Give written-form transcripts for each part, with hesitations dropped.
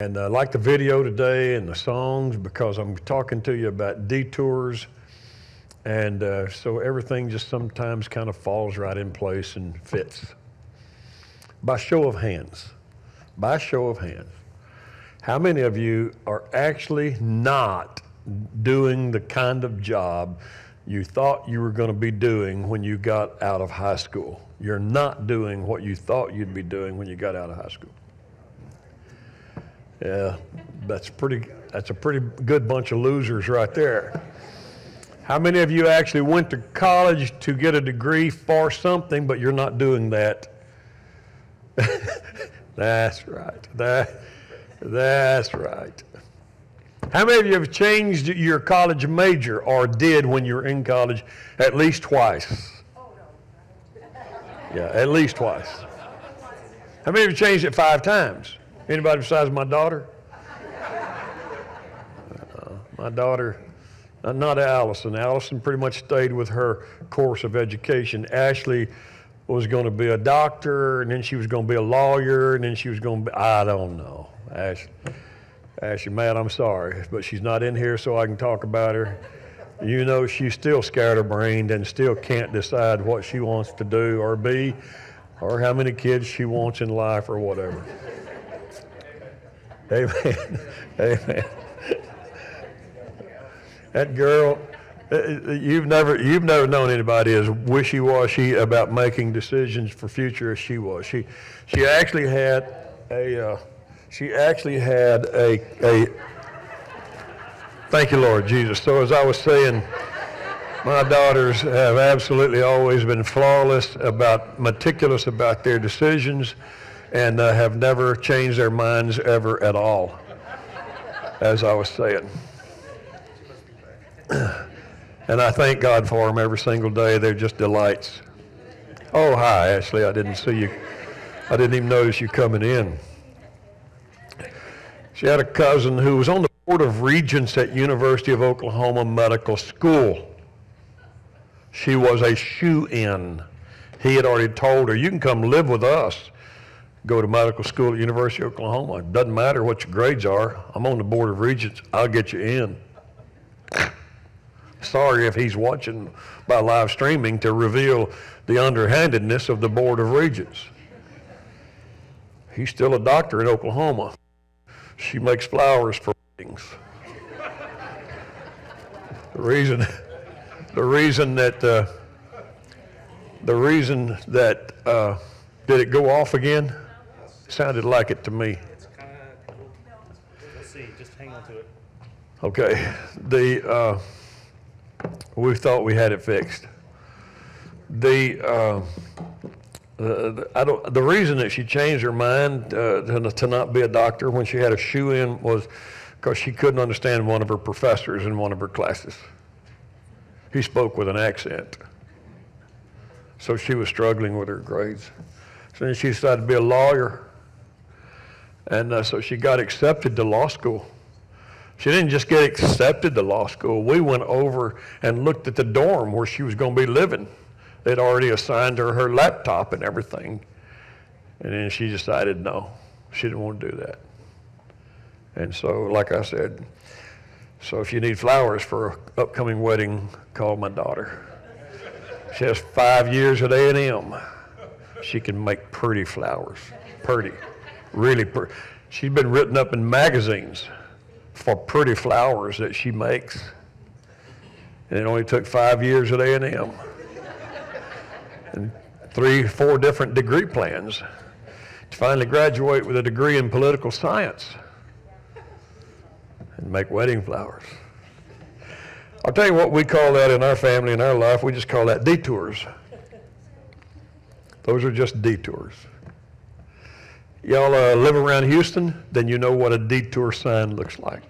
And I like the video today and the songs because I'm talking to you about detours. And so everything just sometimes kind of falls right in place and fits. By show of hands, how many of you are actually not doing the kind of job you thought you were going to be doing when you got out of high school? You're not doing what you thought you'd be doing when you got out of high school. Yeah, that's a pretty good bunch of losers right there. How many of you actually went to college to get a degree for something, but you're not doing that? That's right. That's right. How many of you have changed your college major or did when you were in college at least twice? Yeah, at least twice. How many of you changed it 5 times? Anybody besides my daughter? My daughter, not Allison. Allison pretty much stayed with her course of education. Ashley was going to be a doctor, and then she was going to be a lawyer, and then she was going to be, I don't know. Ashley, Matt, I'm sorry, but she's not in here so I can talk about her. You know, she's still scatterbrained and still can't decide what she wants to do or be, or how many kids she wants in life or whatever. Amen. Amen. That girl, you've never known anybody as wishy-washy about making decisions for future as she was. She actually had a thank you, Lord Jesus. So as I was saying, my daughters have absolutely always been meticulous about their decisions, and have never changed their minds ever at all, as I was saying. And I thank God for them every single day. They're just delights. Oh, hi, Ashley. I didn't see you. I didn't even notice you coming in. She had a cousin who was on the Board of Regents at University of Oklahoma Medical School. She was a shoo-in. He had already told her, you can come live with us. Go to medical school at University of Oklahoma. It doesn't matter what your grades are. I'm on the Board of Regents. I'll get you in. Sorry if he's watching by live streaming to reveal the underhandedness of the Board of Regents. He's still a doctor in Oklahoma. She makes flowers for weddings. The reason that did it go off again? Sounded like it to me. It's kind of, we'll see, just hang on to it. Okay, we thought we had it fixed. The reason that she changed her mind to not be a doctor when she had a shoe-in was because she couldn't understand one of her professors in one of her classes. He spoke with an accent. So she was struggling with her grades. So then she decided to be a lawyer. And so she got accepted to law school. She didn't just get accepted to law school. We went over and looked at the dorm where she was going to be living. They'd already assigned her laptop and everything. And then she decided no, she didn't want to do that. And so, like I said, so if you need flowers for an upcoming wedding, call my daughter. She has 5 years at A&M. She can make pretty flowers, pretty, really pretty. She's been written up in magazines for pretty flowers that she makes. And it only took 5 years at A&M. And 3, 4 different degree plans to finally graduate with a degree in political science and make wedding flowers. I'll tell you what we call that in our family, in our life. We just call that detours. Those are just detours. Y'all live around Houston, then you know what a detour sign looks like.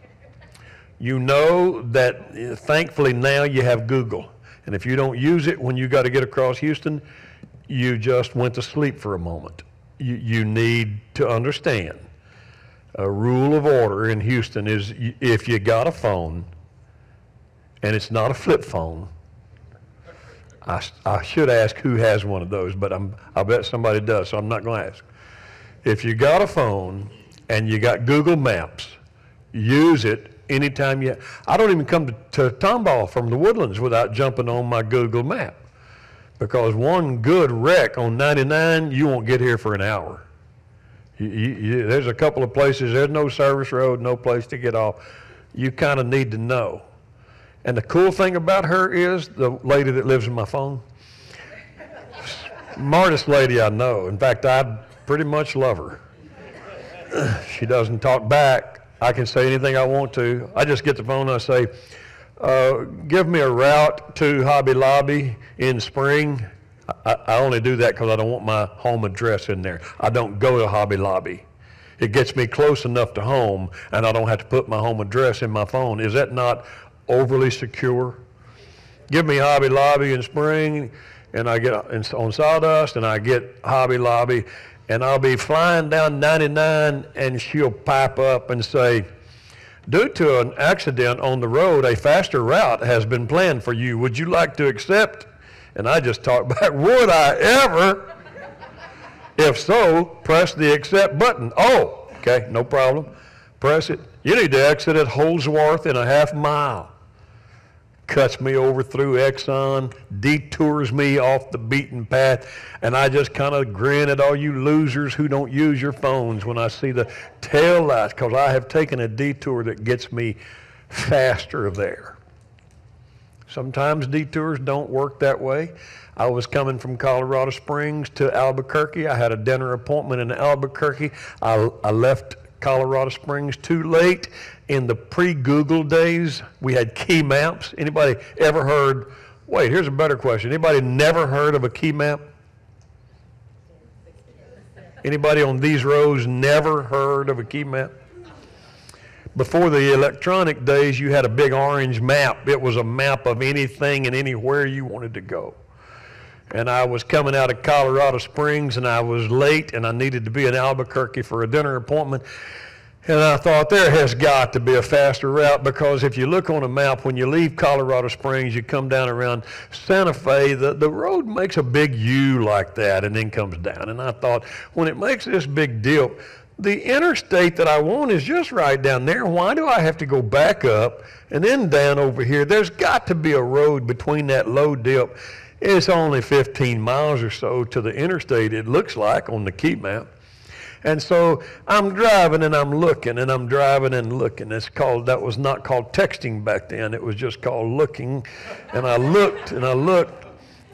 You know that thankfully now you have Google. And if you don't use it when you got to get across Houston, you just went to sleep for a moment. You need to understand a rule of order in Houston is if you got a phone and it's not a flip phone, I should ask who has one of those, but I bet somebody does, so I'm not going to ask. If you got a phone and you got Google Maps. Use it anytime I don't even come to Tomball from the Woodlands without jumping on my Google map, because one good wreck on 99, you won't get here for an hour. There's a couple of places, there's no service road, no place to get off. You kind of need to know. And the cool thing about her is, the lady that lives in my phone, smartest lady I know. In fact, I pretty much love her. She doesn't talk back. I can say anything I want to. I just get the phone and I say, give me a route to Hobby Lobby in Spring. I only do that because I don't want my home address in there. I don't go to Hobby Lobby. It gets me close enough to home, and I don't have to put my home address in my phone. Is that not overly secure? Give me Hobby Lobby in Spring, and I get on Sawdust, and I get Hobby Lobby, and I'll be flying down 99, and she'll pipe up and say, due to an accident on the road, a faster route has been planned for you. Would you like to accept? And I just talk back, would I ever? If so, press the accept button. Oh, okay, no problem. Press it. You need to exit at Holsworth in a half mile. Cuts me over through Exxon, detours me off the beaten path, and I just kind of grin at all you losers who don't use your phones when I see the tail lights, because I have taken a detour that gets me faster there. Sometimes detours don't work that way. I was coming from Colorado Springs to Albuquerque. I had a dinner appointment in Albuquerque. I left Colorado Springs too late. In the pre-Google days, we had key maps. Anybody ever heard, wait, here's a better question. Anybody never heard of a key map? Anybody on these rows never heard of a key map? Before the electronic days, you had a big orange map. It was a map of anything and anywhere you wanted to go. And I was coming out of Colorado Springs, and I was late, and I needed to be in Albuquerque for a dinner appointment. And I thought, there has got to be a faster route, because if you look on a map, when you leave Colorado Springs, you come down around Santa Fe, the road makes a big U like that and then comes down. And I thought, when it makes this big dip, the interstate that I want is just right down there. Why do I have to go back up and then down over here? There's got to be a road between that low dip. It's only 15 miles or so to the interstate, it looks like, on the key map. And so I'm driving and I'm looking and I'm driving and looking. That was not called texting back then. It was just called looking. And I looked and I looked.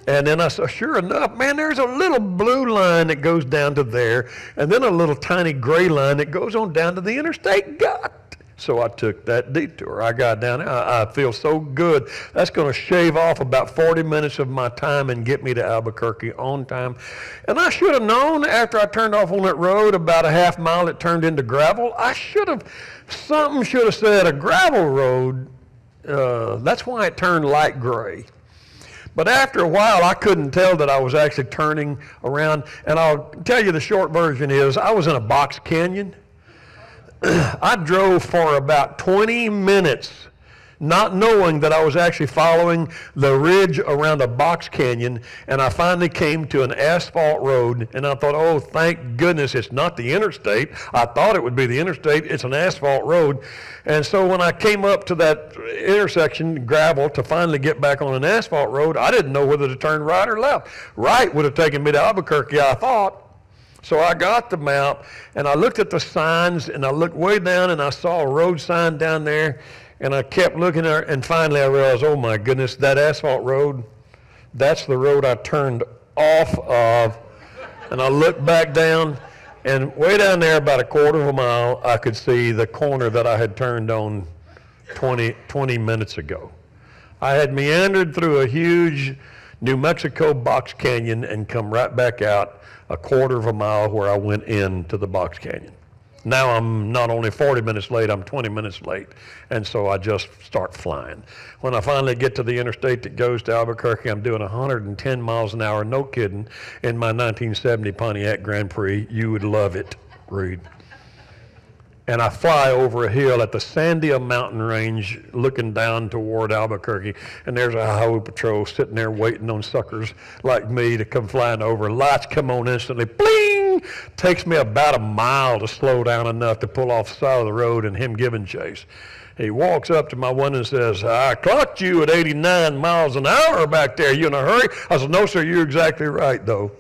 And then I saw, sure enough, man, there's a little blue line that goes down to there, and then a little tiny gray line that goes on down to the interstate. So I took that detour. I got down there. I feel so good. That's going to shave off about 40 minutes of my time and get me to Albuquerque on time. And I should have known after I turned off on that road, about a half mile, it turned into gravel. Something should have said a gravel road. That's why it turned light gray. But after a while, I couldn't tell that I was actually turning around. And I'll tell you the short version is, I was in a box canyon. I drove for about 20 minutes, not knowing that I was actually following the ridge around a box canyon, and I finally came to an asphalt road, and I thought, oh, thank goodness it's not the interstate. I thought it would be the interstate. It's an asphalt road. And so when I came up to that intersection, gravel, to finally get back on an asphalt road, I didn't know whether to turn right or left. Right would have taken me to Albuquerque, I thought. So I got the map, and I looked at the signs, and I looked way down, and I saw a road sign down there, and I kept looking there, and finally I realized, oh my goodness, that asphalt road, that's the road I turned off of. And I looked back down, and way down there, about a quarter of a mile, I could see the corner that I had turned on 20 minutes ago. I had meandered through a huge New Mexico box canyon and come right back out a quarter of a mile where I went into the box canyon. Now I'm not only 40 minutes late, I'm 20 minutes late. And so I just start flying. When I finally get to the interstate that goes to Albuquerque, I'm doing 110 miles an hour, no kidding, in my 1970 Pontiac Grand Prix. You would love it, Reed. And I fly over a hill at the Sandia mountain range looking down toward Albuquerque, and there's a highway patrol sitting there waiting on suckers like me to come flying over. Lights come on instantly, bling! ding. Takes me about a mile to slow down enough to pull off the side of the road and him giving chase. He walks up to my window and says, I clocked you at 89 miles an hour back there. You in a hurry? I said, no, sir, you're exactly right, though.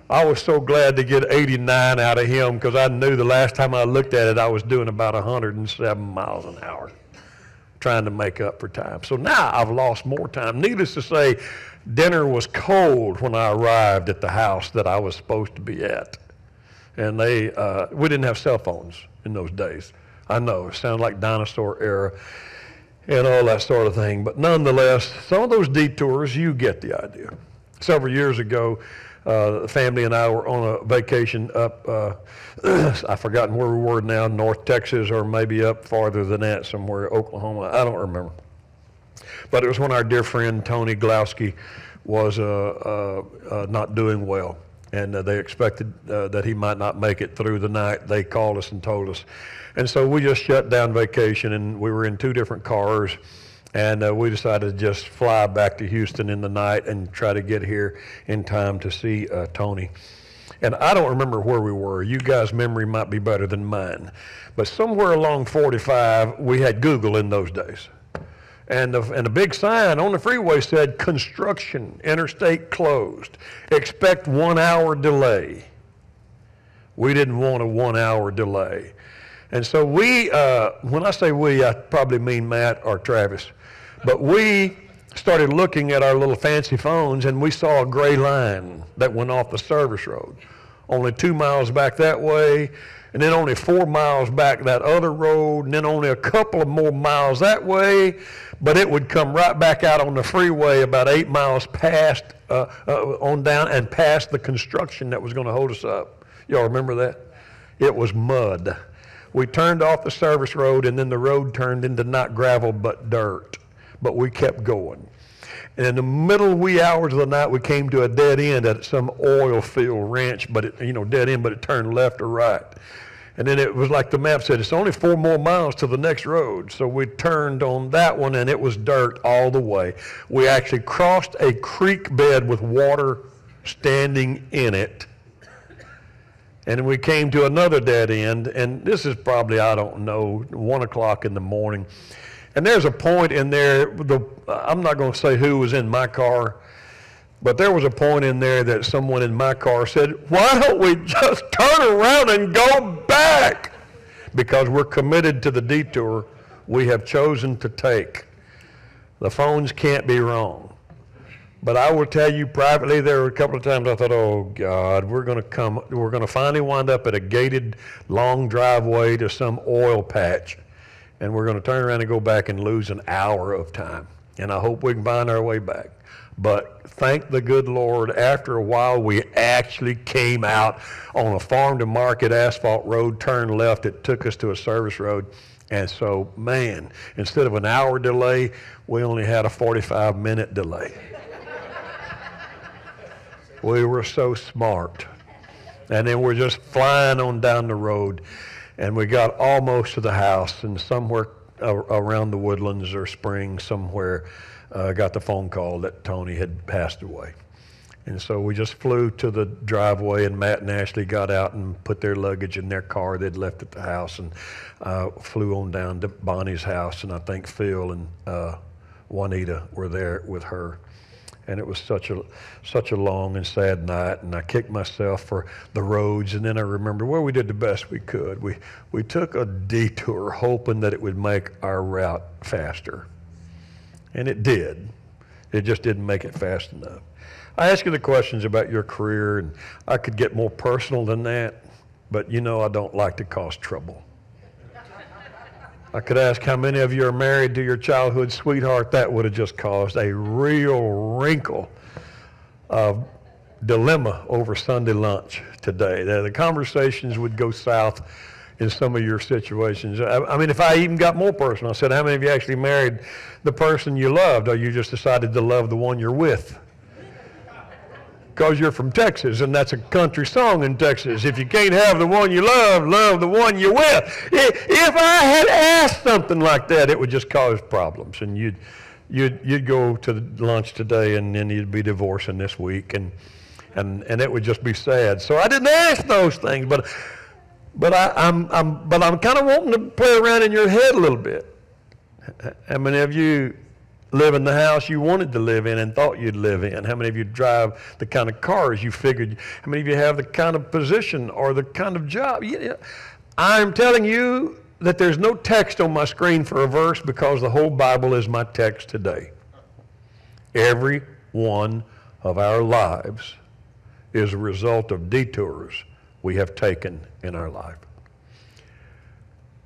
I was so glad to get 89 out of him because I knew the last time I looked at it, I was doing about 107 miles an hour, trying to make up for time. So now I've lost more time. Needless to say, dinner was cold when I arrived at the house that I was supposed to be at. And we didn't have cell phones in those days. I know, it sounds like dinosaur era and all that sort of thing. But nonetheless, some of those detours, you get the idea. Several years ago, the family and I were on a vacation up, I've forgotten where we were now, North Texas or maybe up farther than that, somewhere, Oklahoma, I don't remember. But it was when our dear friend Tony Glowski was not doing well. And they expected that he might not make it through the night. They called us and told us. And so we just shut down vacation, and we were in 2 different cars. And we decided to just fly back to Houston in the night and try to get here in time to see Tony. And I don't remember where we were. You guys' memory might be better than mine. But somewhere along 45, we had Google in those days. And a big sign on the freeway said, construction, interstate closed. Expect 1 hour delay. We didn't want a 1 hour delay. And so we, when I say we, I probably mean Matt or Travis, but we started looking at our little fancy phones and we saw a gray line that went off the service road. Only 2 miles back that way, and then only 4 miles back that other road, and then only a couple of more miles that way, but it would come right back out on the freeway about 8 miles past, on down and past the construction that was going to hold us up. Y'all remember that? It was mud. We turned off the service road, and then the road turned into not gravel but dirt, but we kept going. And in the middle wee hours of the night, we came to a dead end at some oil field ranch, but it, dead end, but it turned left or right. And then it was like the map said, it's only 4 more miles to the next road. So we turned on that one, and it was dirt all the way. We actually crossed a creek bed with water standing in it. And we came to another dead end, and this is probably, I don't know, 1 o'clock in the morning. And there's a point in there, I'm not going to say who was in my car, but there was a point in there that someone in my car said, why don't we just turn around and go back? Because we're committed to the detour we have chosen to take. The phones can't be wrong. But I will tell you privately, there were a couple of times I thought, oh God, we're going to finally wind up at a gated long driveway to some oil patch. And we're going to turn around and go back and lose an hour of time. And I hope we can find our way back. But thank the good Lord, after a while, we actually came out on a farm to market asphalt road, turned left. It took us to a service road. And so, man, instead of an hour delay, we only had a 45-minute delay. We were so smart. And then we're just flying on down the road. And we got almost to the house, and somewhere around the Woodlands or Springs somewhere, got the phone call that Tony had passed away. And so we just flew to the driveway, and Matt and Ashley got out and put their luggage in their car they'd left at the house, and flew on down to Bonnie's house, and I think Phil and Juanita were there with her. And it was such a long and sad night, and I kicked myself for the roads. And then I remember, well, we did the best we could. We took a detour hoping that it would make our route faster. And it did. It just didn't make it fast enough. I asked you the questions about your career, and I could get more personal than that, but I don't like to cause trouble. I could ask how many of you are married to your childhood sweetheart. That would have just caused a real wrinkle of dilemma over Sunday lunch today. The conversations would go south in some of your situations. I mean, if I even got more personal, I said, how many of you actually married the person you loved, or you just decided to love the one you're with? Because you're from Texas, and that's a country song in Texas. If you can't have the one you love the one you're with. If I had asked something like that, it would just cause problems. And you'd go to lunch today, and then you'd be divorcing this week. And and it would just be sad. So I didn't ask those things, but I'm kind of wanting to play around in your head a little bit. How many of you live in the house you wanted to live in and thought you'd live in? How many of you drive the kind of cars you figured? How many of you have the kind of position or the kind of job? I'm telling you that there's no text on my screen for a verse because the whole Bible is my text today. Every one of our lives is a result of detours we have taken in our life.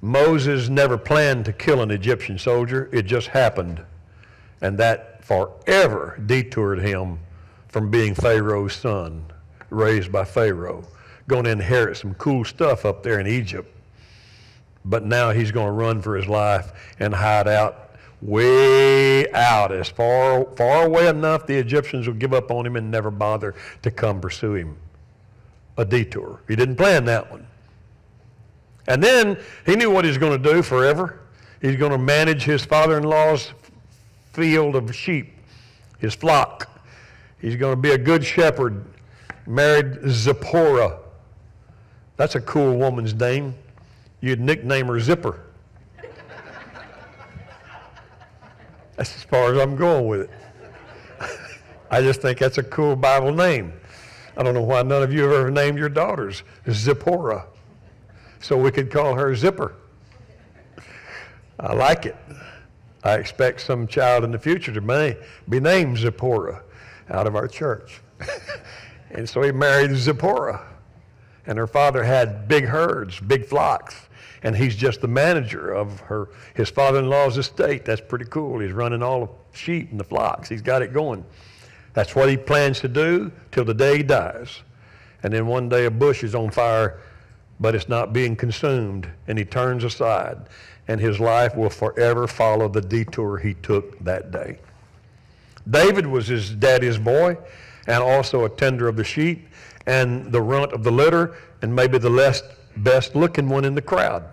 Moses never planned to kill an Egyptian soldier. It just happened. And that forever detoured him from being Pharaoh's son, raised by Pharaoh, going to inherit some cool stuff up there in Egypt. But now he's going to run for his life and hide out, way out, as far away enough the Egyptians will give up on him and never bother to come pursue him. A detour. He didn't plan that one. And then he knew what he was going to do forever. He's going to manage his father-in-law's field of sheep, his flock. He's going to be a good shepherd. Married Zipporah. That's a cool woman's name. You'd nickname her Zipper. That's as far as I'm going with it. I just think that's a cool Bible name. I don't know why none of you have ever named your daughters Zipporah. So we could call her Zipper. I like it. I expect some child in the future to be named Zipporah out of our church. And so he married Zipporah. And her father had big herds, big flocks. And he's just the manager of his father-in-law's estate. That's pretty cool. He's running all the sheep and the flocks. He's got it going. That's what he plans to do till the day he dies. And then one day a bush is on fire, but it's not being consumed. And he turns aside. And his life will forever follow the detour he took that day. David was his daddy's boy and also a tender of the sheep and the runt of the litter and maybe the best looking one in the crowd,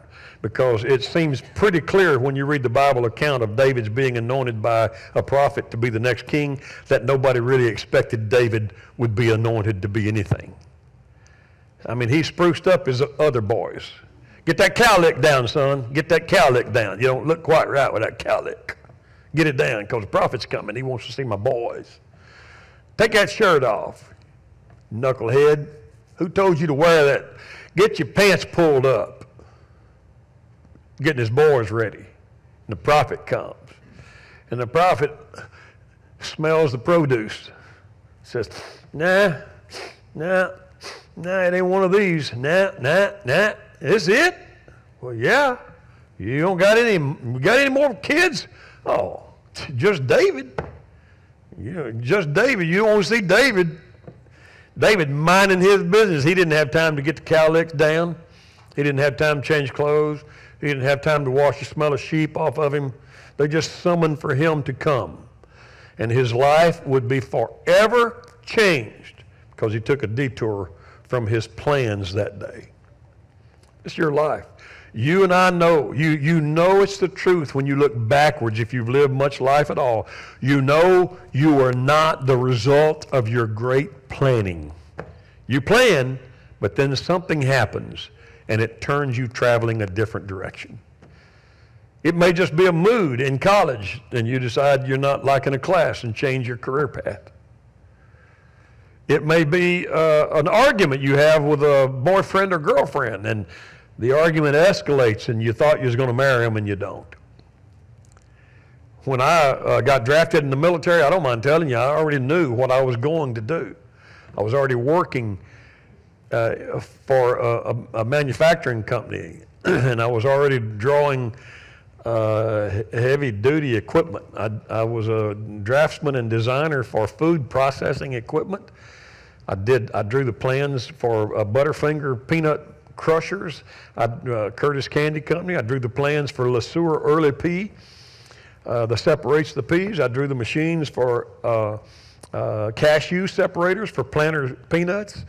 because it seems pretty clear when you read the Bible account of David's being anointed by a prophet to be the next king that nobody really expected David would be anointed to be anything. I mean, he spruced up his other boys. Get that cowlick down, son. Get that cowlick down. You don't look quite right with that cowlick. Get it down, because the prophet's coming. He wants to see my boys. Take that shirt off, knucklehead. Who told you to wear that? Get your pants pulled up. Getting his boys ready. And the prophet comes. And the prophet smells the produce. Says, nah, it ain't one of these. Nah. This it? Well, yeah. You don't got any more kids? Oh, just David. Just David. You don't see David. David minding his business. He didn't have time to get the cowlicks down. He didn't have time to change clothes. He didn't have time to wash the smell of sheep off of him. They just summoned for him to come. And his life would be forever changed because he took a detour from his plans that day. It's your life. You and I know, you know it's the truth when you look backwards, if you've lived much life at all. You know you are not the result of your great planning. You plan, but then something happens and it turns you traveling a different direction. It may just be a mood in college and you decide you're not liking a class and change your career path. It may be an argument you have with a boyfriend or girlfriend, and the argument escalates and you thought you was going to marry him and you don't. When I got drafted in the military, I don't mind telling you, I already knew what I was going to do. I was already working for a manufacturing company, and I was already drawing heavy-duty equipment. I was a draftsman and designer for food processing equipment. I drew the plans for Butterfinger peanut crushers, Curtis Candy Company. I drew the plans for LeSueur Early Pea that separates the peas. I drew the machines for cashew separators for Planters peanuts,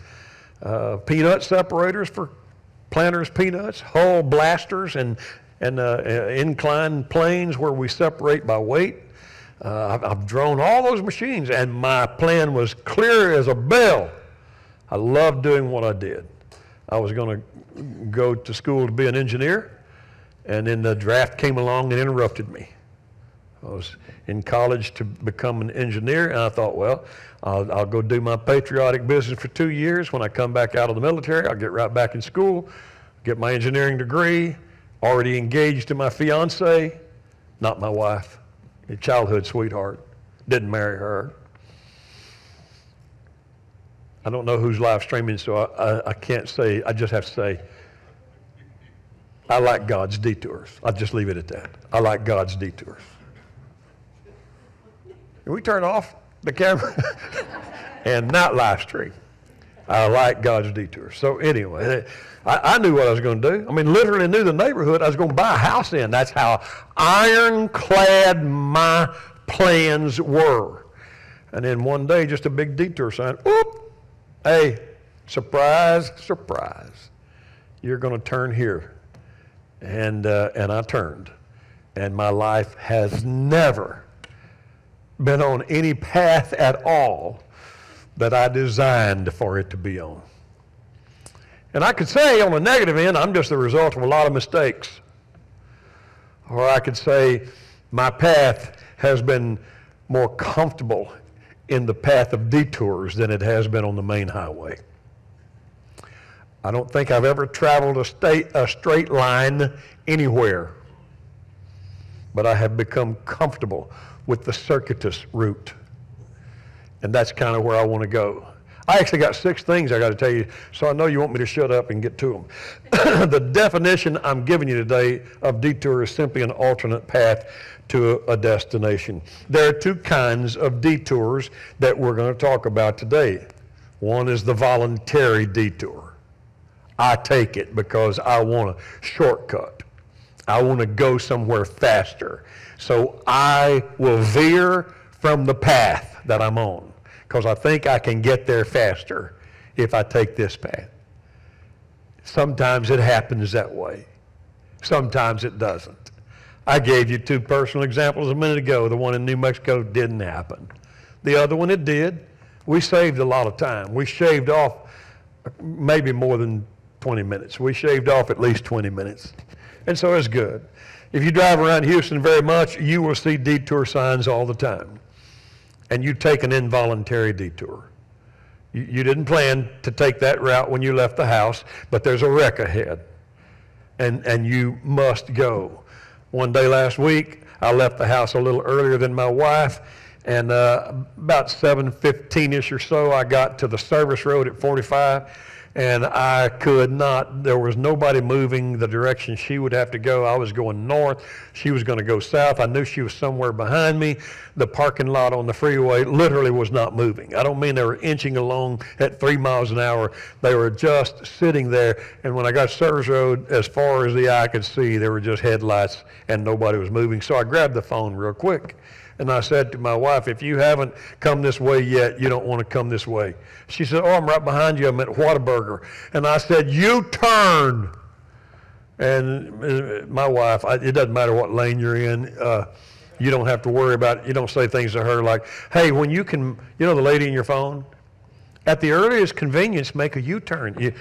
peanut separators for Planters peanuts, hull blasters and inclined planes where we separate by weight. I've drawn all those machines, and my plan was clear as a bell. I loved doing what I did. I was going to go to school to be an engineer, and then the draft came along and interrupted me. I was in college to become an engineer, and I thought, well, I'll go do my patriotic business for 2 years. When I come back out of the military, I'll get right back in school, get my engineering degree, already engaged to my fiance, not my wife, a childhood sweetheart, didn't marry her. I don't know who's live streaming, so I can't say, I just have to say, I like God's detours. I'll just leave it at that. I like God's detours. Can we turn off the camera and not live stream? I like God's detours. So anyway, I knew what I was going to do. I mean, literally knew the neighborhood I was going to buy a house in. That's how ironclad my plans were. And then one day, just a big detour sign. Whoop! Hey, surprise, surprise. You're going to turn here. And I turned. And my life has never been on any path at all that I designed for it to be on. And I could say on the negative end, I'm just the result of a lot of mistakes. Or I could say my path has been more comfortable in the path of detours than it has been on the main highway. I don't think I've ever traveled a straight line anywhere, but I have become comfortable with the circuitous route. And that's kind of where I want to go. I actually got 6 things I got to tell you, so I know you want me to shut up and get to them. The definition I'm giving you today of detour is simply an alternate path to a destination. There are 2 kinds of detours that we're going to talk about today. One is the voluntary detour. I take it because I want a shortcut. I want to go somewhere faster. So I will veer from the path that I'm on because I think I can get there faster if I take this path. Sometimes it happens that way. Sometimes it doesn't. I gave you 2 personal examples a minute ago. The one in New Mexico didn't happen. The other one, it did. We saved a lot of time. We shaved off maybe more than 20 minutes. We shaved off at least 20 minutes. And so it's good. If you drive around Houston very much, you will see detour signs all the time. And you take an involuntary detour. You didn't plan to take that route when you left the house, but there's a wreck ahead. And you must go. One day last week, I left the house a little earlier than my wife, and about 7:15-ish or so, I got to the service road at 45, and I could not, there was nobody moving the direction she would have to go. I was going north. She was going to go south. I knew she was somewhere behind me. The parking lot on the freeway literally was not moving. I don't mean they were inching along at 3 miles an hour. They were just sitting there. And when I got service road, as far as the eye could see, there were just headlights and nobody was moving. So I grabbed the phone real quick. And I said to my wife, if you haven't come this way yet, you don't want to come this way. She said, oh, I'm right behind you. I'm at Whataburger. And I said, you turn. And my wife, it doesn't matter what lane you're in. You don't have to worry about it. You don't say things to her like, hey, when you can, you know the lady in your phone? At the earliest convenience, make a U-turn.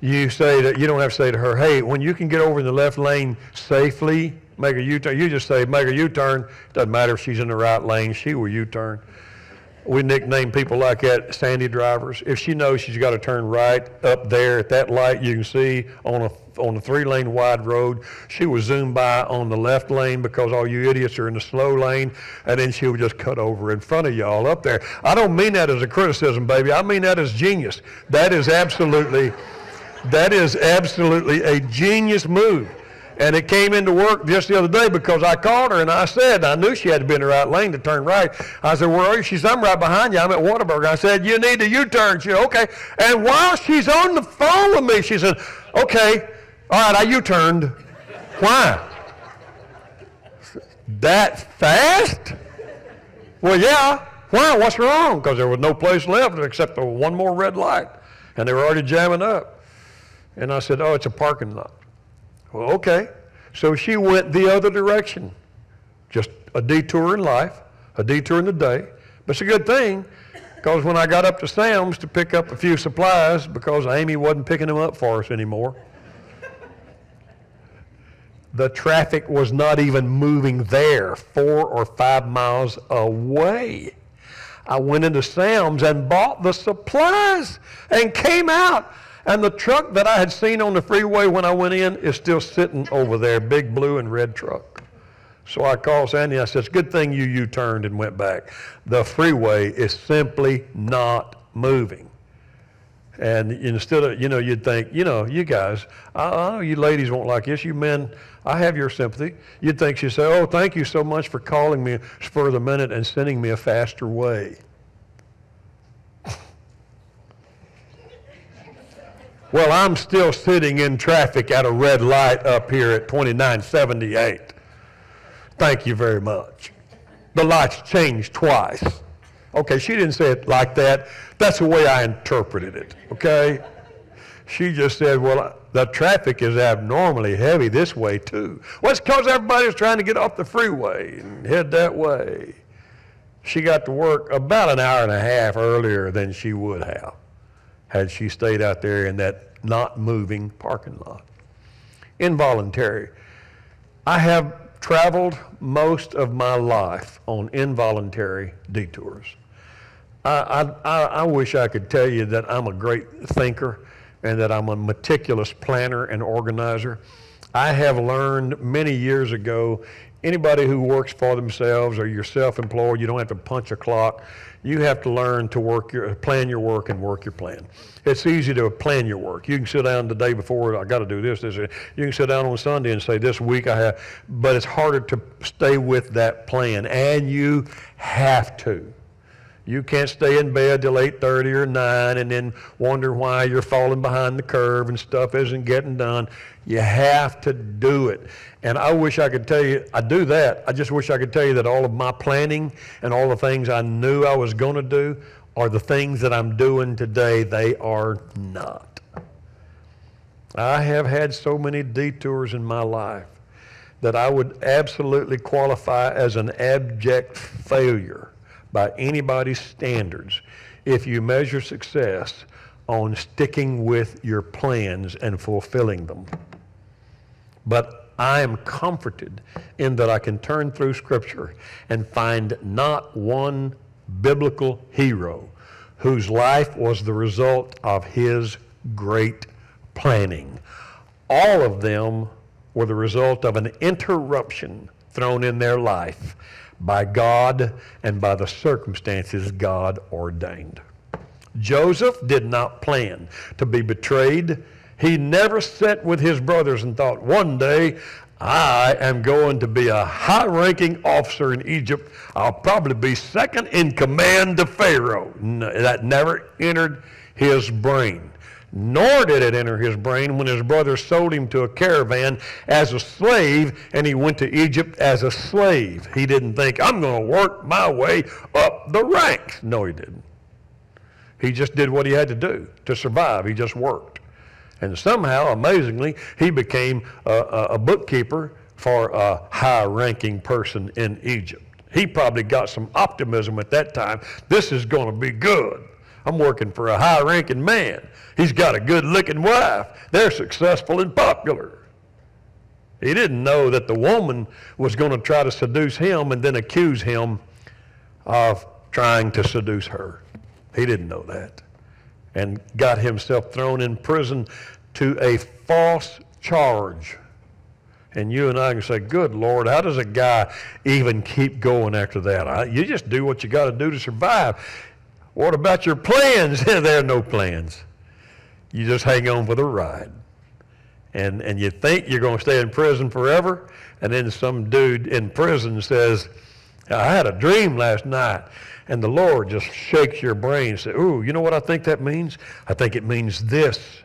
You say that, you don't have to say to her, hey, when you can get over in the left lane safely, make a U-turn. You just say, make a U-turn. Doesn't matter if she's in the right lane, she will U-turn. We nickname people like that Sandy drivers. If she knows she's got to turn right up there at that light you can see on a 3-lane wide road, she will zoom by on the left lane because all you idiots are in the slow lane, and then she will just cut over in front of y'all up there. I don't mean that as a criticism, baby. I mean that as genius. That is absolutely a genius move. And it came into work just the other day because I called her and I said, I knew she had to be in the right lane to turn right. I said, where are you? She said, I'm right behind you. I'm at Whataburger. I said, you need to U-turn. She said, okay. And while she's on the phone with me, she said, okay, all right, I U-turned. Why? That fast? Well, yeah. Why? What's wrong? Because there was no place left except for one more red light. And they were already jamming up. And I said, oh, it's a parking lot. Well, okay. So she went the other direction. Just a detour in life, a detour in the day. But it's a good thing Because when I got up to Sam's to pick up a few supplies, because Amy wasn't picking them up for us anymore, the traffic was not even moving there, 4 or 5 miles away. I went into Sam's and bought the supplies and came out. And the truck that I had seen on the freeway when I went in is still sitting over there, big blue and red truck. So I called Sandy and I said, it's a good thing you U-turned and went back. The freeway is simply not moving. And instead of, you'd think, you guys, I know you ladies won't like this. You men, I have your sympathy. You'd think she'd say, oh, thank you so much for calling me for the minute and sending me a faster way. Well, I'm still sitting in traffic at a red light up here at 2978. Thank you very much. The lights changed twice. Okay, she didn't say it like that. That's the way I interpreted it, okay? She just said, well, the traffic is abnormally heavy this way too. Well, it's because everybody's trying to get off the freeway and head that way. She got to work about an hour and a half earlier than she would have had she stayed out there in that not moving parking lot. Involuntary. I have traveled most of my life on involuntary detours. I wish I could tell you that I'm a great thinker and that I'm a meticulous planner and organizer. I have learned many years ago, anybody who works for themselves or you're self-employed, you don't have to punch a clock. You have to learn to plan your work and work your plan. It's easy to plan your work. You can sit down the day before, I got to do this. You can sit down on Sunday and say, this week I have, but it's harder to stay with that plan, and you have to. You can't stay in bed till 8:30 or 9 and then wonder why you're falling behind the curve and stuff isn't getting done. You have to do it. And I wish I could tell you, I do that. I just wish I could tell you that all of my planning and all the things I knew I was going to do are the things that I'm doing today. They are not. I have had so many detours in my life that I would absolutely qualify as an abject failure by anybody's standards if you measure success on sticking with your plans and fulfilling them. But I am comforted in that I can turn through Scripture and find not one biblical hero whose life was the result of his great planning. All of them were the result of an interruption thrown in their life by God and by the circumstances God ordained. Joseph did not plan to be betrayed. He never sat with his brothers and thought, one day I am going to be a high-ranking officer in Egypt. I'll probably be second in command to Pharaoh. No, that never entered his brain. Nor did it enter his brain when his brothers sold him to a caravan as a slave, and he went to Egypt as a slave. He didn't think, I'm going to work my way up the ranks. No, he didn't. He just did what he had to do to survive. He just worked. And somehow, amazingly, he became a bookkeeper for a high-ranking person in Egypt. He probably got some optimism at that time. This is going to be good. I'm working for a high-ranking man. He's got a good-looking wife. They're successful and popular. He didn't know that the woman was going to try to seduce him and then accuse him of trying to seduce her. He didn't know that, and got himself thrown in prison to a false charge. And you and I can say, good Lord, how does a guy even keep going after that? You just do what you got to do to survive. What about your plans? There are no plans. You just hang on for the ride. And you think you're going to stay in prison forever, and then some dude in prison says, I had a dream last night, and the Lord just shakes your brain and says, ooh, you know what I think that means? I think it means this.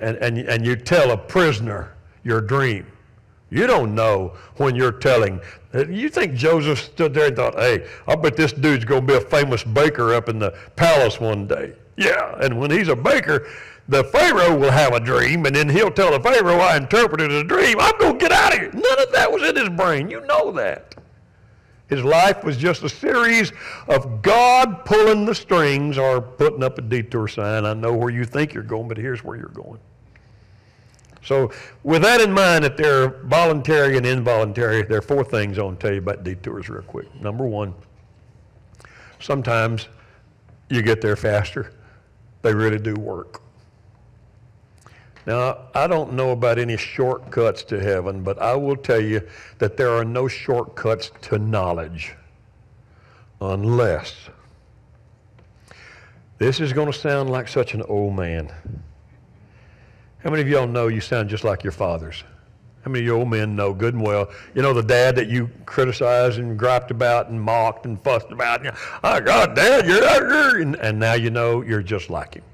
And you tell a prisoner your dream. You don't know when you're telling. You think Joseph stood there and thought, hey, I bet this dude's going to be a famous baker up in the palace one day. Yeah, and when he's a baker, the Pharaoh will have a dream, and then he'll tell the Pharaoh, I interpreted a dream. I'm going to get out of here. None of that was in his brain. You know that. His life was just a series of God pulling the strings or putting up a detour sign. I know where you think you're going, but here's where you're going. So with that in mind, that they're voluntary and involuntary, there are 4 things I want to tell you about detours real quick. Number 1, sometimes you get there faster. They really do work. Now, I don't know about any shortcuts to heaven, but I will tell you that there are no shortcuts to knowledge unless. This is going to sound like such an old man. How many of y'all know you sound just like your fathers? How many of you old men know good and well, you know the dad that you criticized and griped about and mocked and fussed about? And, oh, God, Dad, you're out here. And now you know you're just like him.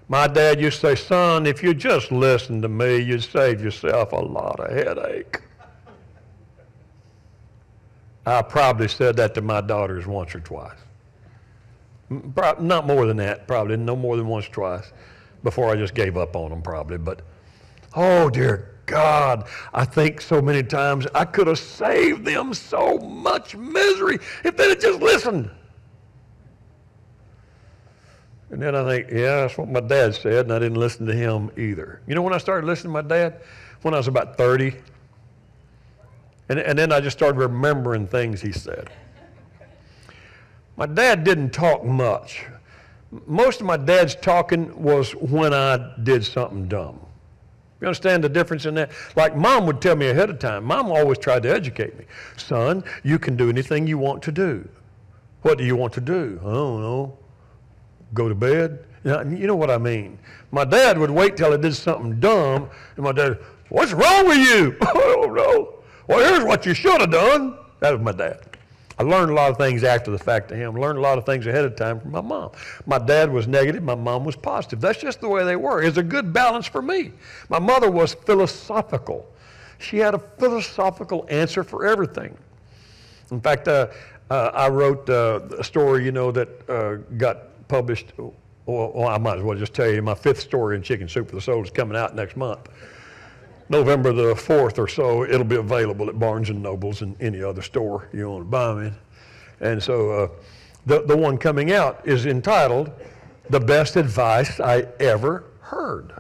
My dad used to say, son, if you just listen to me, you'd save yourself a lot of headache. I probably said that to my daughters once or twice. Not more than that, probably, no more than once or twice, before I just gave up on them probably. But, oh, dear God, I think so many times I could have saved them so much misery if they'd have just listened. And then I think, yeah, that's what my dad said, and I didn't listen to him either. You know when I started listening to my dad? When I was about 30. And then I just started remembering things he said. My dad didn't talk much. Most of my dad's talking was when I did something dumb. You understand the difference in that? Like Mom would tell me ahead of time. Mom always tried to educate me. Son, you can do anything you want to do. What do you want to do? I don't know. Go to bed? You know what I mean. My dad would wait till I did something dumb, and my dad, what's wrong with you? I don't know. Well, here's what you should have done. That was my dad. I learned a lot of things after the fact to him. Learned a lot of things ahead of time from my mom. My dad was negative. My mom was positive. That's just the way they were. It's a good balance for me. My mother was philosophical. She had a philosophical answer for everything. In fact, I wrote a story, that got published. Well, I might as well just tell you, my 5th story in Chicken Soup for the Soul is coming out next month. November the 4th or so, it'll be available at Barnes & Nobles and any other store you want to buy them in. And so the one coming out is entitled, The Best Advice I Ever Heard.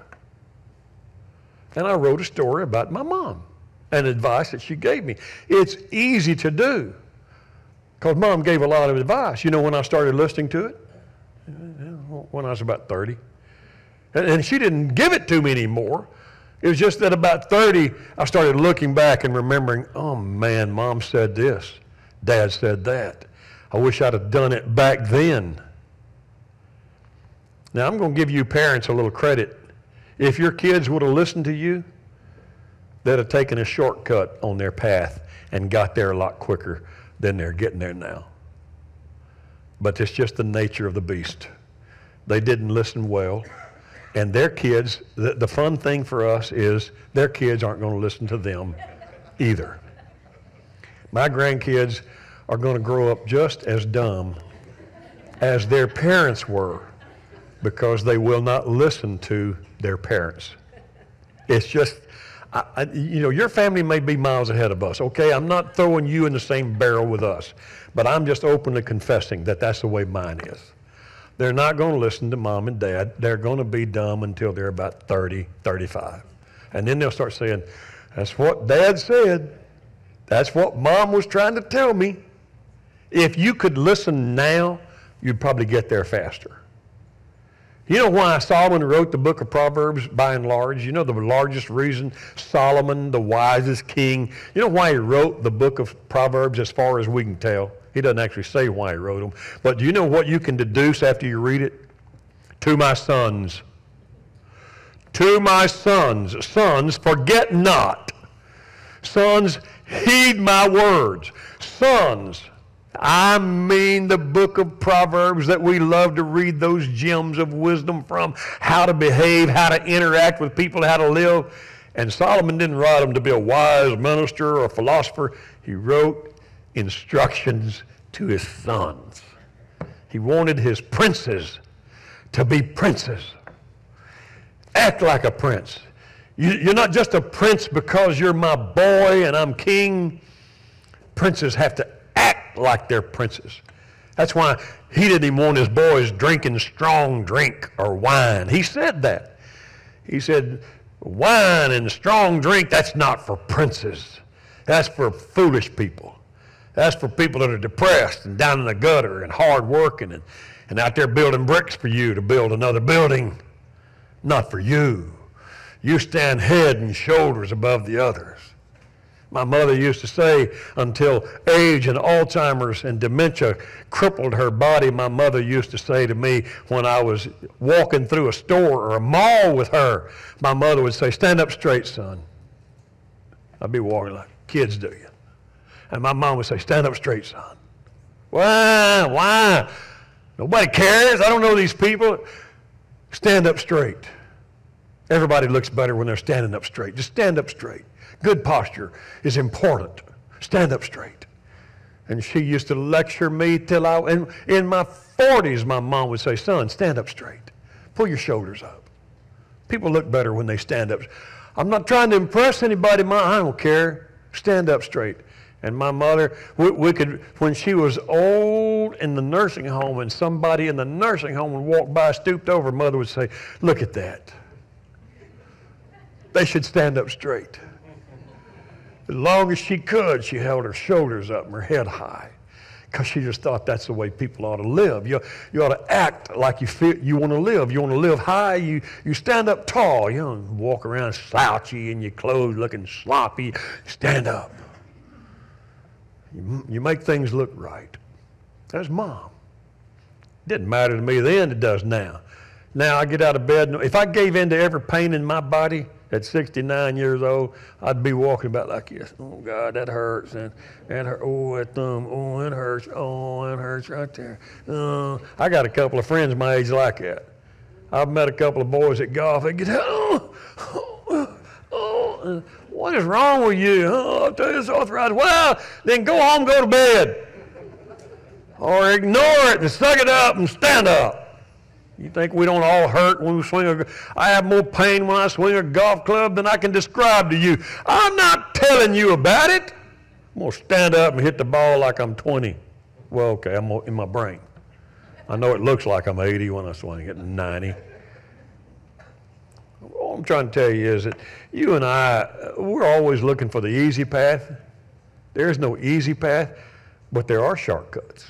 And I wrote a story about my mom and advice that she gave me. It's easy to do because Mom gave a lot of advice. You know when I started listening to it? When I was about 30. And she didn't give it to me anymore. It was just that about 30, I started looking back and remembering, oh man, Mom said this, Dad said that. I wish I'd have done it back then. Now I'm going to give you parents a little credit. If your kids would have listened to you, they'd have taken a shortcut on their path and got there a lot quicker than they're getting there now. But it's just the nature of the beast. They didn't listen well. And their kids, the fun thing for us is their kids aren't going to listen to them either. My grandkids are going to grow up just as dumb as their parents were because they will not listen to their parents. It's just, your family may be miles ahead of us, okay? I'm not throwing you in the same barrel with us, but I'm just openly confessing that that's the way mine is. They're not going to listen to Mom and Dad. They're going to be dumb until they're about 30, 35. And then they'll start saying, that's what Dad said. That's what Mom was trying to tell me. If you could listen now, you'd probably get there faster. You know why Solomon wrote the book of Proverbs by and large? You know the largest reason Solomon, the wisest king, you know why he wrote the book of Proverbs as far as we can tell? He doesn't actually say why he wrote them. But do you know what you can deduce after you read it? To my sons. To my sons. Sons, forget not. Sons, heed my words. Sons, I mean the book of Proverbs that we love to read those gems of wisdom from, how to behave, how to interact with people, how to live. And Solomon didn't write them to be a wise minister or a philosopher. He wrote instructions to his sons. He wanted his princes to be princes. Act like a prince. You're not just a prince because you're my boy and I'm king. Princes have to act like they're princes. That's why he didn't even want his boys drinking strong drink or wine. He said that. He said, wine and strong drink, that's not for princes. That's for foolish people. That's for people that are depressed and down in the gutter and hard working and out there building bricks for you to build another building. Not for you. You stand head and shoulders above the others. My mother used to say, until age and Alzheimer's and dementia crippled her body, my mother used to say to me when I was walking through a store or a mall with her, my mother would say, stand up straight, son. I'd be walking like kids do you. And my mom would say, stand up straight, son. Why? Why? Nobody cares. I don't know these people. Stand up straight. Everybody looks better when they're standing up straight. Just stand up straight. Good posture is important. Stand up straight. And she used to lecture me till in my 40s, my mom would say, son, stand up straight. Pull your shoulders up. People look better when they stand up. I'm not trying to impress anybody. I don't care. Stand up straight. And my mother, we could, when she was old in the nursing home and somebody in the nursing home would walk by, stooped over, mother would say, look at that. They should stand up straight. As long as she could, she held her shoulders up and her head high because she just thought that's the way people ought to live. You ought to act like you feel you want to live. You want to live high, you stand up tall. You don't walk around slouchy in your clothes looking sloppy. Stand up. You make things look right. That's Mom. Didn't matter to me then, it does now. Now I get out of bed, if I gave in to every pain in my body, at 69 years old, I'd be walking about like this. Oh, God, that hurts. And oh, that thumb. Oh, it hurts. Oh, it hurts right there. I got a couple of friends my age like that. I've met a couple of boys at golf. They get, what is wrong with you? Oh, I'll tell you, it's arthritis. Well, then go home, go to bed. Or ignore it and suck it up and stand up. You think we don't all hurt when we swing I have more pain when I swing a golf club than I can describe to you. I'm not telling you about it. I'm going to stand up and hit the ball like I'm 20. Well, okay, I'm in my brain. I know it looks like I'm 80 when I swing it, 90. All I'm trying to tell you is that you and I, we're always looking for the easy path. There is no easy path, but there are shortcuts.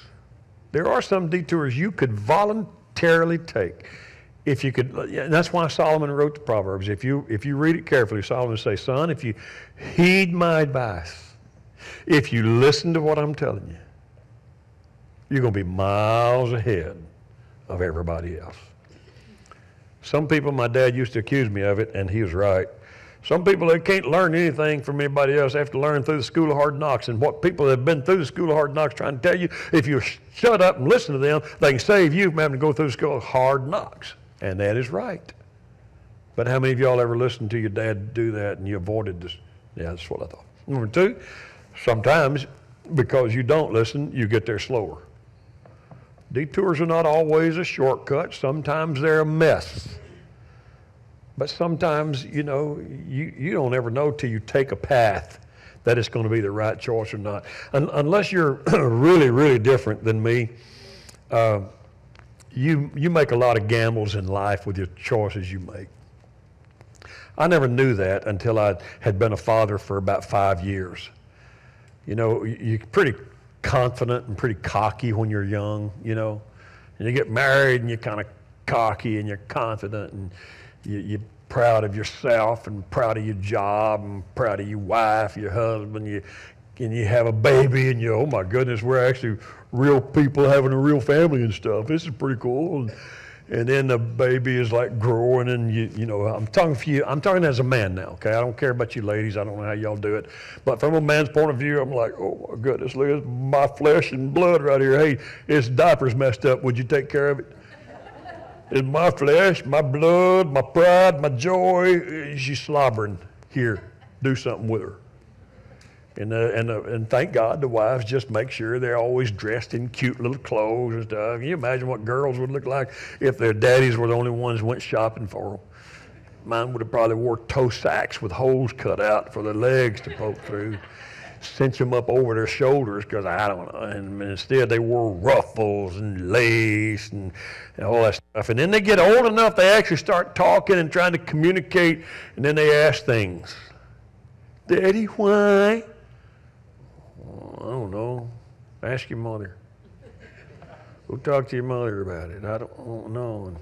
There are some detours you could voluntarily take. If you could, and that's why Solomon wrote the Proverbs. If you read it carefully, Solomon says, son, if you heed my advice, if you listen to what I'm telling you, you're going to be miles ahead of everybody else. Some people, my dad used to accuse me of it, and he was right. Some people, they can't learn anything from anybody else. They have to learn through the school of hard knocks. And what people that have been through the school of hard knocks trying to tell you, if you shut up and listen to them, they can save you from having to go through the school of hard knocks. And that is right. But how many of y'all ever listened to your dad do that and you avoided this? Yeah, that's what I thought. Number two, sometimes because you don't listen, you get there slower. Detours are not always a shortcut. Sometimes they're a mess. But sometimes, you know, you don't ever know till you take a path that it's going to be the right choice or not. Unless you're really, really different than me, you make a lot of gambles in life with your choices you make. I never knew that until I had been a father for about 5 years. You know, you're pretty confident and pretty cocky when you're young, you know. And you get married and you're kind of cocky and you're confident and you're proud of yourself and proud of your job and proud of your wife, your husband, and you have a baby and you, oh my goodness, we're actually real people having a real family and stuff. This is pretty cool. And then the baby is like growing and you know, I'm talking as a man now, okay? I don't care about you ladies. I don't know how y'all do it. But from a man's point of view, I'm like, oh my goodness, look at my flesh and blood right here. Hey, his diaper's messed up. Would you take care of it? It's my flesh, my blood, my pride, my joy. She's slobbering. Here, do something with her. And thank God the wives just make sure they're always dressed in cute little clothes and stuff. Can you imagine what girls would look like if their daddies were the only ones who went shopping for them? Mine would have probably wore toe sacks with holes cut out for their legs to poke through. cinch them up over their shoulders because I don't know. And instead they wore ruffles and lace and all that stuff. And then they get old enough, they actually start talking and trying to communicate, and then they ask things. Daddy, why? Oh, I don't know. Ask your mother. Go talk to your mother about it. I don't know.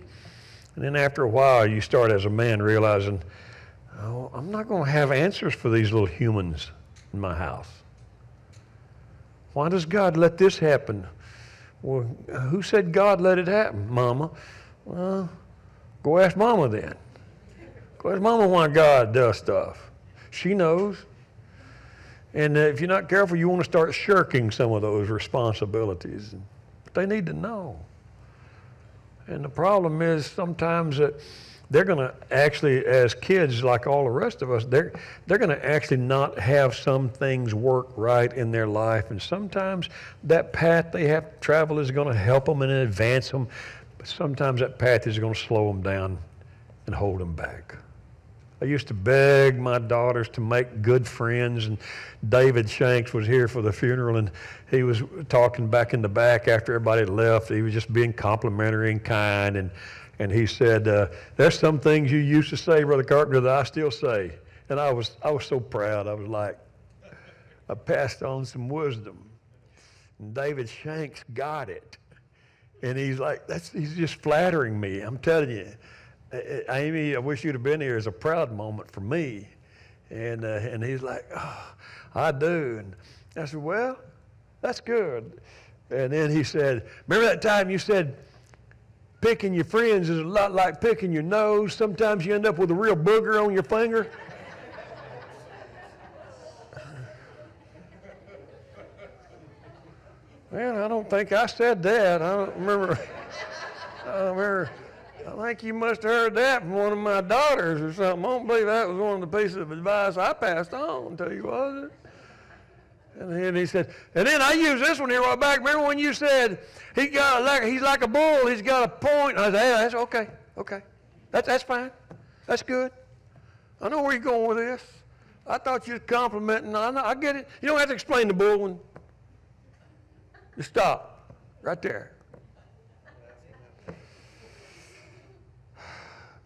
And then after a while, you start as a man realizing, oh, I'm not going to have answers for these little humans in my house. Why does God let this happen? Well, who said God let it happen? Mama. Well, go ask Mama then. Go ask Mama why God does stuff. She knows. And if you're not careful, you want to start shirking some of those responsibilities. But they need to know. And the problem is sometimes that they're going to actually, as kids, like all the rest of us, they're going to actually not have some things work right in their life. And sometimes that path they have to travel is going to help them and advance them. But sometimes that path is going to slow them down and hold them back. I used to beg my daughters to make good friends, and David Shanks was here for the funeral, and he was talking back in the back after everybody had left. He was just being complimentary and kind, and he said, there's some things you used to say, Brother Carpenter, that I still say. And I was so proud. I was like, I passed on some wisdom. And David Shanks got it. And he's like, he's just flattering me. I'm telling you. Amy, I wish you'd have been here. It's a proud moment for me. And he's like, oh, I do. And I said, well, that's good. And then he said, remember that time you said picking your friends is a lot like picking your nose? Sometimes you end up with a real booger on your finger. Well, I don't think I said that. I don't remember. I think you must have heard that from one of my daughters or something. I don't believe that was one of the pieces of advice I passed on to you, was it? And then he said, and then I used this one here a while back. Remember when you said he's like a bull, he's got a point? I said, hey, that's okay. That's fine. That's good. I know where you're going with this. I thought you were complimenting. I get it. You don't have to explain the bull one. Just stop right there.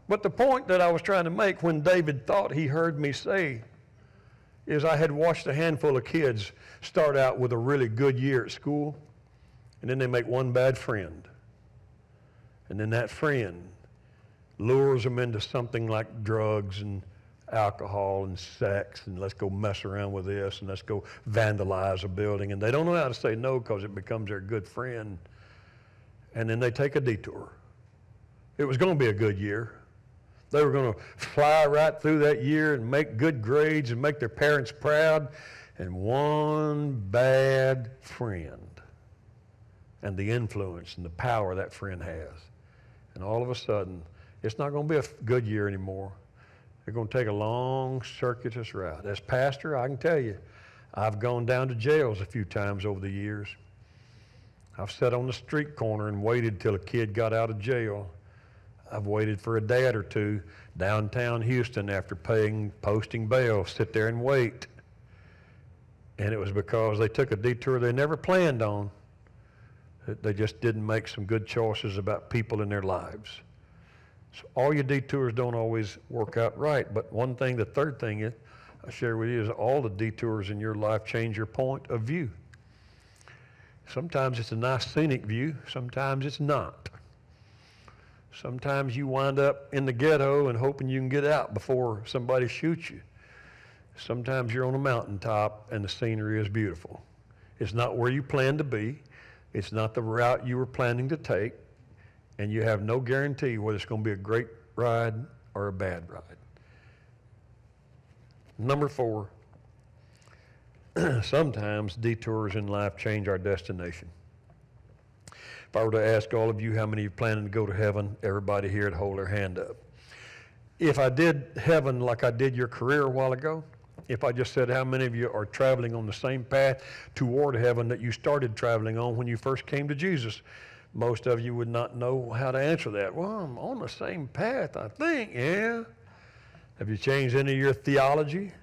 But the point that I was trying to make when David thought he heard me say is I had watched a handful of kids start out with a really good year at school, and then they make one bad friend. And then that friend lures them into something like drugs and alcohol and sex, and let's go mess around with this, and let's go vandalize a building. And they don't know how to say no because it becomes their good friend. And then they take a detour. It was going to be a good year. They were going to fly right through that year and make good grades and make their parents proud. And one bad friend and the influence and the power that friend has. And all of a sudden, it's not going to be a good year anymore. They're going to take a long, circuitous route. As pastor, I can tell you, I've gone down to jails a few times over the years. I've sat on the street corner and waited till a kid got out of jail. I've waited for a dad or two downtown Houston after posting bail, sit there and wait. And it was because they took a detour they never planned on. They just didn't make some good choices about people in their lives. So all your detours don't always work out right. But one thing, the third thing is, I share with you, is all the detours in your life change your point of view. Sometimes it's a nice scenic view. Sometimes it's not. Sometimes you wind up in the ghetto and hoping you can get out before somebody shoots you. Sometimes you're on a mountaintop and the scenery is beautiful. It's not where you planned to be. It's not the route you were planning to take. And you have no guarantee whether it's going to be a great ride or a bad ride. Number 4, sometimes detours in life change our destination. If I were to ask all of you how many of you planning to go to heaven, everybody here would hold their hand up. If I did heaven like I did your career a while ago, if I just said how many of you are traveling on the same path toward heaven that you started traveling on when you first came to Jesus, most of you would not know how to answer that. Well, I'm on the same path, I think. Yeah. Have you changed any of your theology?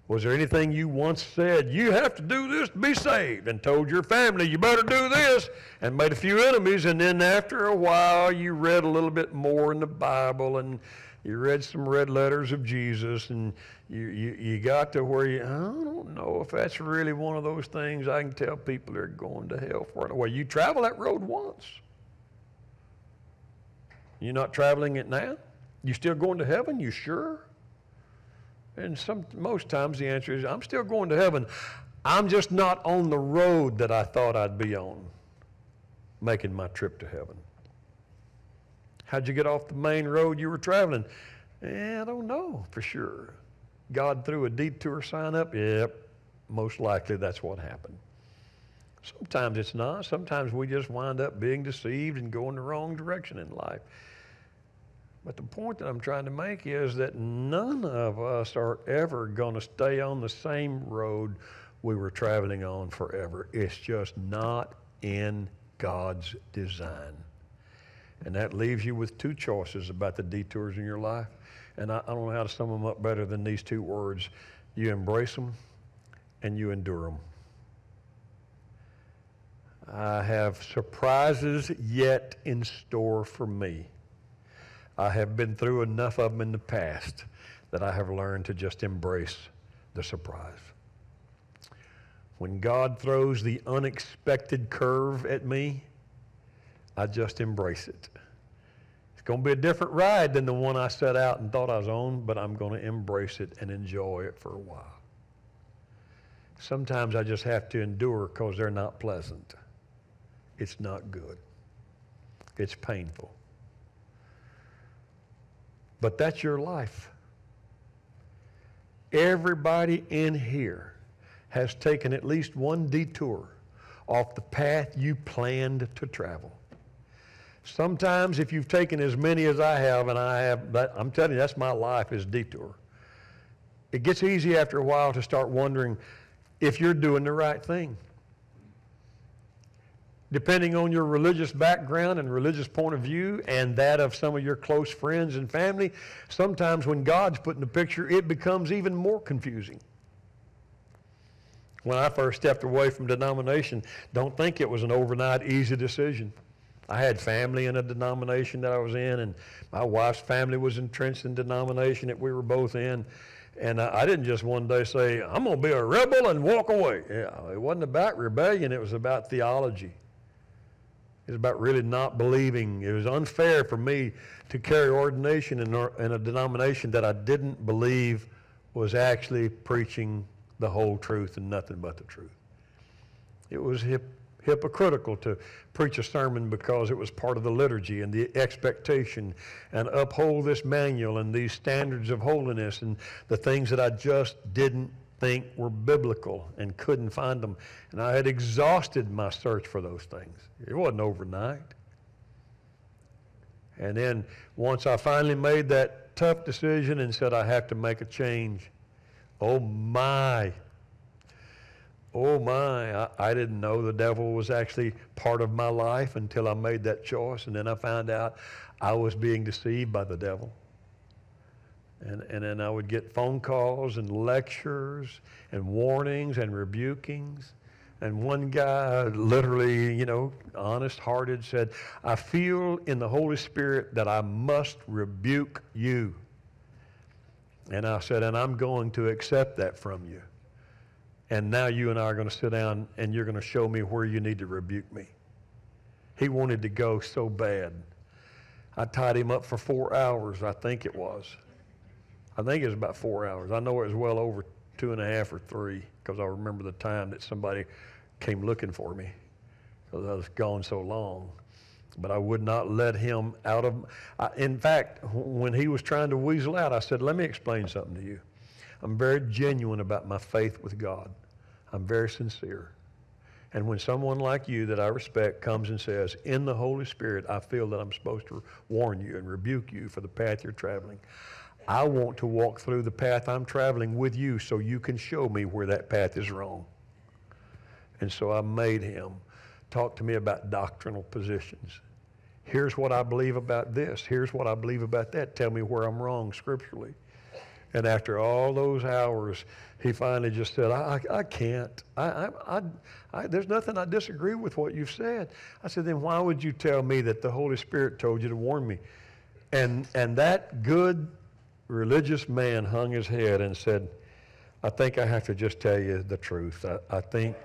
Was there anything you once said, you have to do this to be saved, and told your family, you better do this, and made a few enemies, and then after a while you read a little bit more in the Bible, and you read some red letters of Jesus, and you got to where I don't know if that's really one of those things I can tell people they're going to hell for it. Well, you travel that road once. You're not traveling it now? You still going to heaven? You sure? And most times the answer is, I'm still going to heaven. I'm just not on the road that I thought I'd be on, making my trip to heaven. How'd you get off the main road you were traveling? I don't know for sure. God threw a detour sign up? Yep, most likely that's what happened. Sometimes it's not. Sometimes we just wind up being deceived and going the wrong direction in life. But the point that I'm trying to make is that none of us are ever going to stay on the same road we were traveling on forever. It's just not in God's design. And that leaves you with two choices about the detours in your life. And I don't know how to sum them up better than these two words. You embrace them and you endure them. I have surprises yet in store for me. I have been through enough of them in the past that I have learned to just embrace the surprise. When God throws the unexpected curve at me, I just embrace it. It's going to be a different ride than the one I set out and thought I was on, but I'm going to embrace it and enjoy it for a while. Sometimes I just have to endure because they're not pleasant. It's not good. It's painful. But that's your life. Everybody in here has taken at least one detour off the path you planned to travel. Sometimes if you've taken as many as I have, and I have, I'm telling you, that's my life, is detour. It gets easy after a while to start wondering if you're doing the right thing. Depending on your religious background and religious point of view and that of some of your close friends and family, sometimes when God's put in the picture, it becomes even more confusing. When I first stepped away from denomination, don't think it was an overnight easy decision. I had family in a denomination that I was in, and my wife's family was entrenched in denomination that we were both in. And I didn't just one day say, I'm going to be a rebel and walk away. Yeah, it wasn't about rebellion, it was about theology. It was about really not believing. It was unfair for me to carry ordination in a denomination that I didn't believe was actually preaching the whole truth and nothing but the truth. It was hypocritical to preach a sermon because it was part of the liturgy and the expectation and uphold this manual and these standards of holiness and the things that I just didn't think were biblical and couldn't find them. And I had exhausted my search for those things. It wasn't overnight. And then once I finally made that tough decision and said I have to make a change, oh my, I didn't know the devil was actually part of my life until I made that choice. And then I found out I was being deceived by the devil. And then I would get phone calls and lectures and warnings and rebukings. And one guy literally, honest-hearted said, I feel in the Holy Spirit that I must rebuke you. And I said, and I'm going to accept that from you. And now you and I are going to sit down and you're going to show me where you need to rebuke me. He wanted to go so bad. I tied him up for 4 hours, I think it was. I think it was about 4 hours. I know it was well over 2.5 or 3 because I remember the time that somebody came looking for me because I was gone so long. But I would not let him out of... in fact, when he was trying to weasel out, I said, let me explain something to you. I'm very genuine about my faith with God. I'm very sincere. And when someone like you that I respect comes and says, in the Holy Spirit, I feel that I'm supposed to warn you and rebuke you for the path you're traveling, I want to walk through the path I'm traveling with you so you can show me where that path is wrong. And so I made him talk to me about doctrinal positions. Here's what I believe about this. Here's what I believe about that. Tell me where I'm wrong scripturally. And after all those hours, he finally just said, I can't. There's nothing I disagree with what you've said. I said, then why would you tell me that the Holy Spirit told you to warn me? And that good religious man hung his head and said, I think I have to just tell you the truth. I think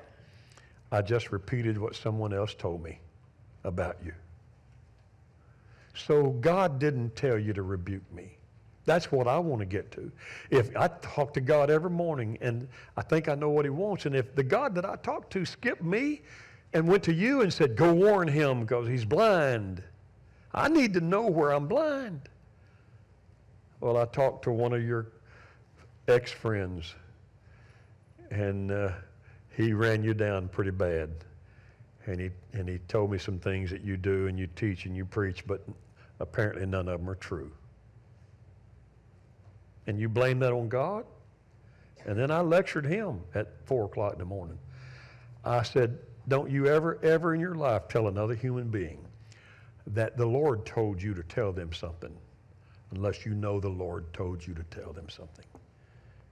I just repeated what someone else told me about you. So God didn't tell you to rebuke me. That's what I want to get to. If I talk to God every morning and I think I know what he wants, and if the God that I talked to skipped me and went to you and said, go warn him because he's blind, I need to know where I'm blind. Well, I talked to one of your ex-friends, and he ran you down pretty bad. And he told me some things that you do and you teach and you preach, but apparently none of them are true. And you blame that on God? And then I lectured him at 4 o'clock in the morning. I said, don't you ever in your life tell another human being that the Lord told you to tell them something unless you know the Lord told you to tell them something.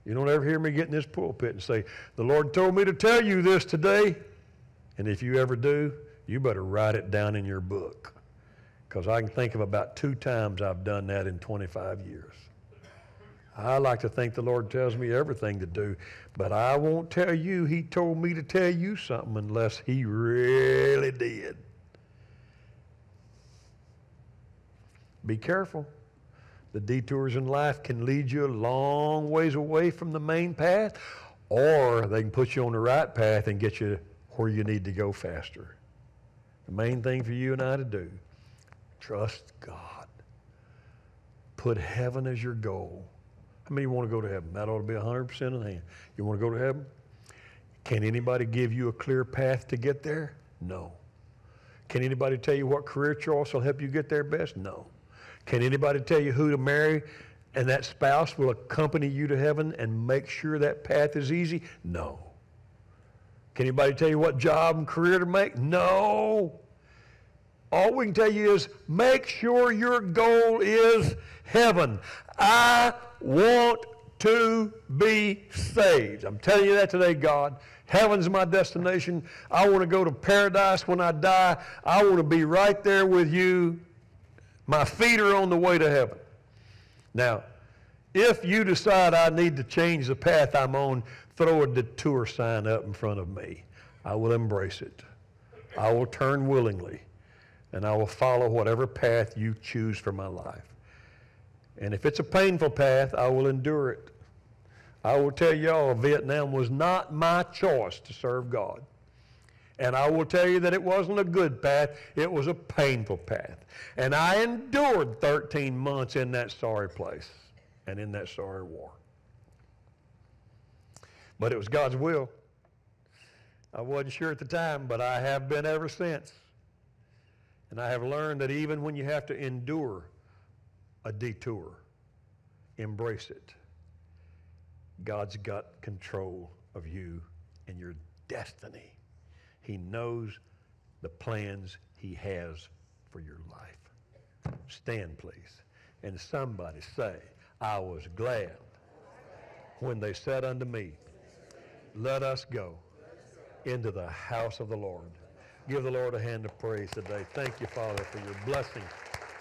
You don't ever hear me get in this pulpit and say, the Lord told me to tell you this today. And if you ever do, you better write it down in your book. Because I can think of about 2 times I've done that in 25 years. I like to think the Lord tells me everything to do, but I won't tell you he told me to tell you something unless he really did. Be careful. The detours in life can lead you a long ways away from the main path, or they can put you on the right path and get you where you need to go faster. The main thing for you and I to do, trust God. Put heaven as your goal. How many want to go to heaven? That ought to be 100% in hand. You want to go to heaven? Can anybody give you a clear path to get there? No. Can anybody tell you what career choice will help you get there best? No. Can anybody tell you who to marry and that spouse will accompany you to heaven and make sure that path is easy? No. Can anybody tell you what job and career to make? No. All we can tell you is make sure your goal is heaven. I want to be saved. I'm telling you that today, God. Heaven's my destination. I want to go to paradise when I die. I want to be right there with you. My feet are on the way to heaven. Now, if you decide I need to change the path I'm on, throw a detour sign up in front of me. I will embrace it. I will turn willingly, and I will follow whatever path you choose for my life. And if it's a painful path, I will endure it. I will tell y'all, Vietnam was not my choice to serve God. And I will tell you that it wasn't a good path, it was a painful path. And I endured 13 months in that sorry place and in that sorry war. But it was God's will. I wasn't sure at the time, but I have been ever since. And I have learned that even when you have to endure a detour, embrace it. God's got control of you and your destiny. He knows the plans he has for your life. Stand, please. And somebody say, I was glad when they said unto me, let us go into the house of the Lord. Give the Lord a hand of praise today. Thank you, Father, for your blessing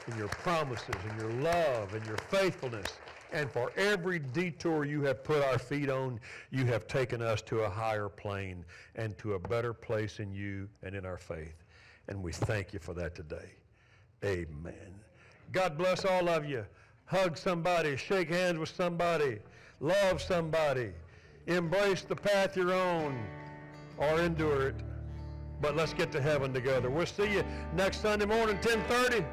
and your promises and your love and your faithfulness. And for every detour you have put our feet on, you have taken us to a higher plane and to a better place in you and in our faith. And we thank you for that today. Amen. God bless all of you. Hug somebody, shake hands with somebody, love somebody, embrace the path you're on or endure it. But let's get to heaven together. We'll see you next Sunday morning, 10:30.